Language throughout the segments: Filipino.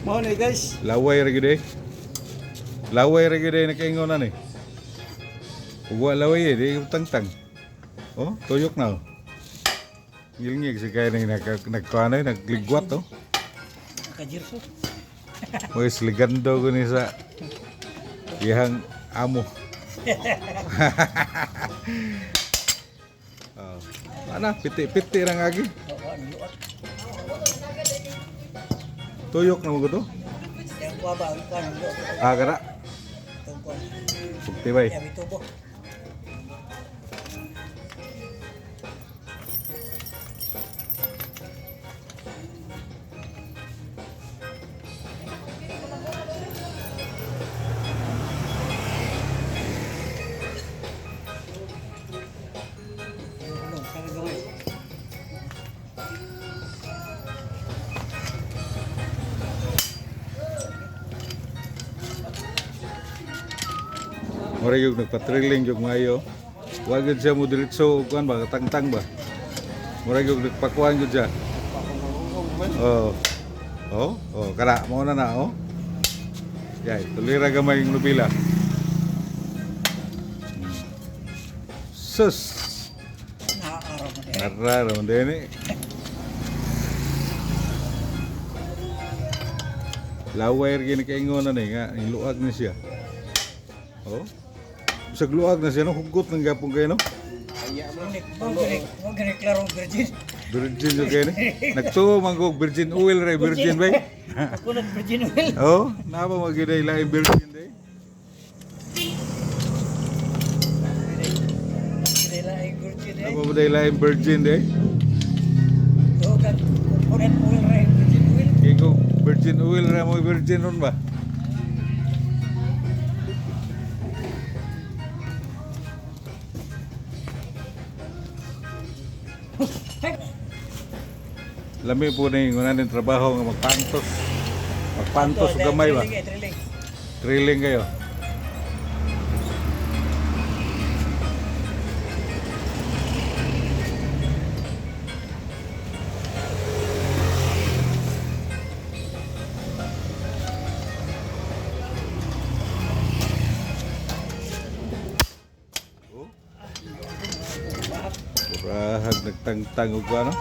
Mau nih guys. Laway ra gid eh. Laway ra gid eh nakaingonan eh. Uwa laway eh, di tang-tang. Oh, tuyok na. Oh. Ngilngig si kaya nagkuanay, nagligwat oh. Nakajirso. Wes ligando ko ni sa iyang amo. Oh. Ana, piti-piti ra nga agi. Tuyok na mo ko to. Yang kuha ba? Ang kuha. Ah, kana. Itong kuha. Sukti bay. Yang ito po. Mura yung nagpatriling yung mayo. Huwag yun siya mo diritso, kuhan ba, tang-tang ba? Mura yung nagpakuhan yun siya. Oh. Oh, oh, kara, mo na, oh. Yay, tulira gamay yung nubila. Sus! Nakaaraw mo din. Nararam din eh. Laway rin kaingonan eh, nga, iluag na siya. Oh. Sa luag na siya, no? Hugot ng gapong kayo, no? Huwag klaro virgin. Virgin yung kayo, no? Nagtuo manggog virgin oil, ray, virgin ba? Ako nag-virgin oil. Oh, napa magiday laing virgin day. Sila ay virgin eh. Napa magiday laing virgin day. Oo, component oil rin. Virgin oil. Kiko virgin oil ra mo virgin ron ba? Lami po na yung unanin trabaho nga magpantos. Magpantos o gamay ba? Drilling. Drilling kayo. Kurahag nagtang-tang o ano?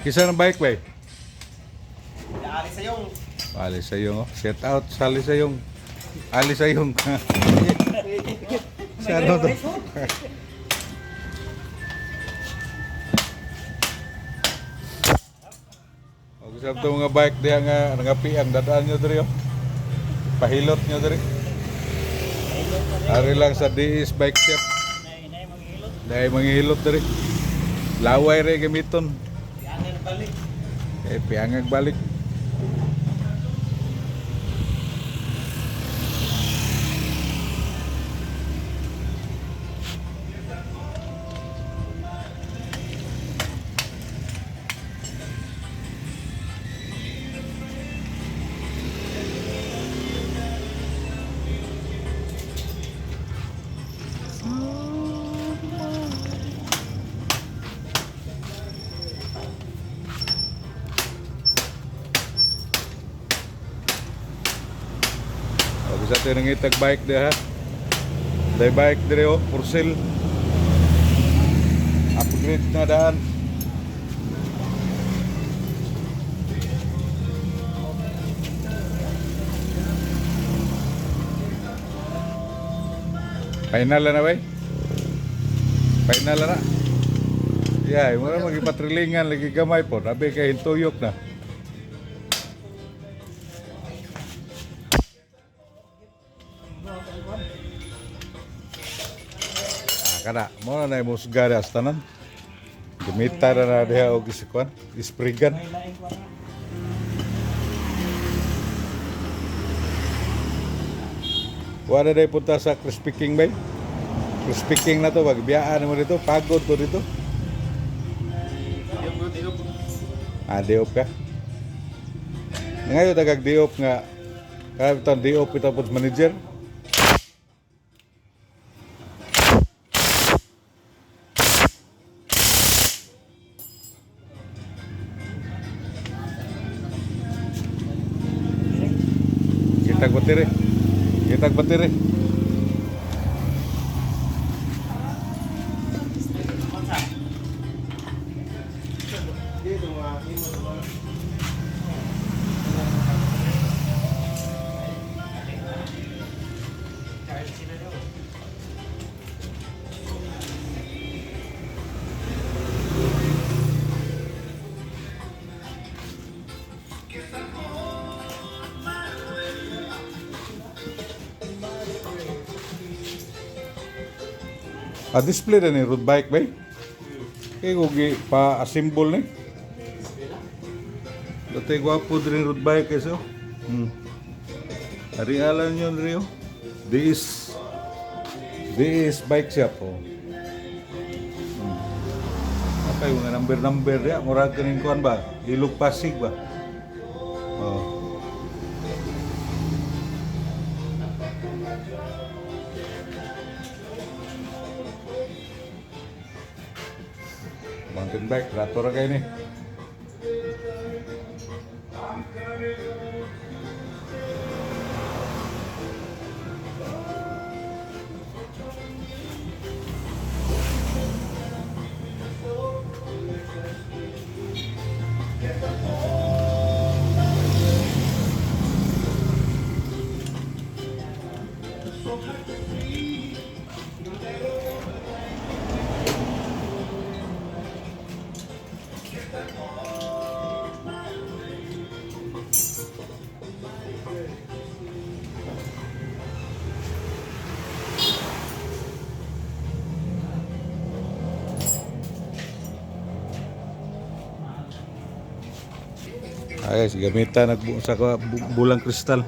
Kisa ng bike ba? Ali Sayong. Ali Sayong, oh. Set out sa Ali Sayong. Ali Sayong. Saan to? O kisap to mga bike diya nga nangapian, dadaan nyo diri oh. Pahilot nyo diri. Ari lang sa DIS Bike Shop. Dahil manghilot diri. Laway rin gamiton. Piangan balik. Piangag balik. Bisa tayo nangitag bike dia ha. Day bike dire oh, for sale. Upgrade na daan. Final na bay? Final na. Yeah, mura magipatrilingan lagi gamay po. Nabi kay hintuyok na. Kana mo na nay musga das tanan. Gimitar na diha og isikuan, isprigan. Wala day punta sa Crispy King bay. Crispy King na to, wag biyaan mo dito, pagod to dito. Diop ka. Ngayon tagag diop nga. Kaya ito diop ito po manager. Kitag bateri. Kitag bateri. Dito mga imo mga. Display na ni road bike ba? Kaya ko pa-assemble ni. Dati gwapo din road bike kasi. Ari alam nyo Rio. This bike shop oh. Apa yung number ya, murag kaning kuan ba? Ilog Pasig ba? Oh. Mountain bike, rato ra kayo ni. Ay, si gamita bulang kristal.